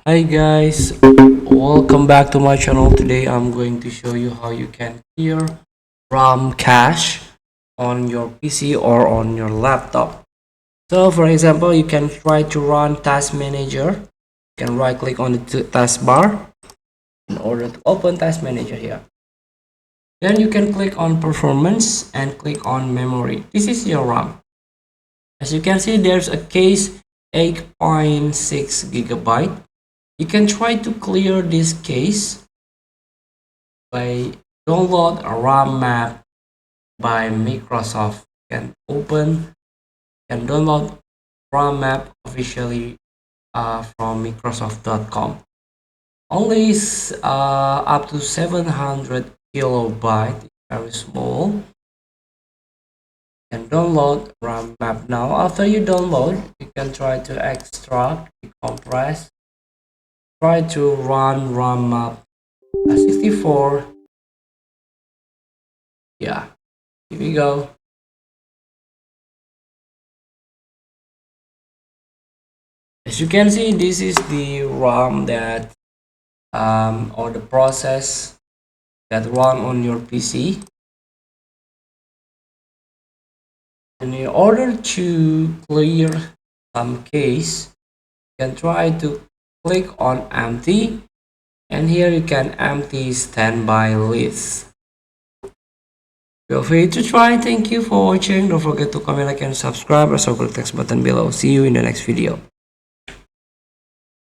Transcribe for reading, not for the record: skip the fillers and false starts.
Hi guys, welcome back to my channel. Today I'm going to show you how you can clear RAM cache on your PC or on your laptop. So for example, you can try to run Task Manager. You can right click on the taskbar in order to open Task Manager here. Then you can click on Performance and click on Memory. This is your RAM. As you can see, there's a case 8.6 gigabyte. You can try to clear this case by download a RAM map by Microsoft. You can download RAM map officially from Microsoft.com. Only up to 700 kilobyte, very small. You can download RAM map now. After you download, you can try to extract, decompress, try to run RAM map 64. Yeah, here we go. As you can see, this is the RAM that or the process that run on your PC. And in order to clear some case, you can try to click on empty, and here you can empty standby list. Feel free to try. Thank you for watching. Don't forget to comment, like, and subscribe. Also click the text button below. See you in the next video.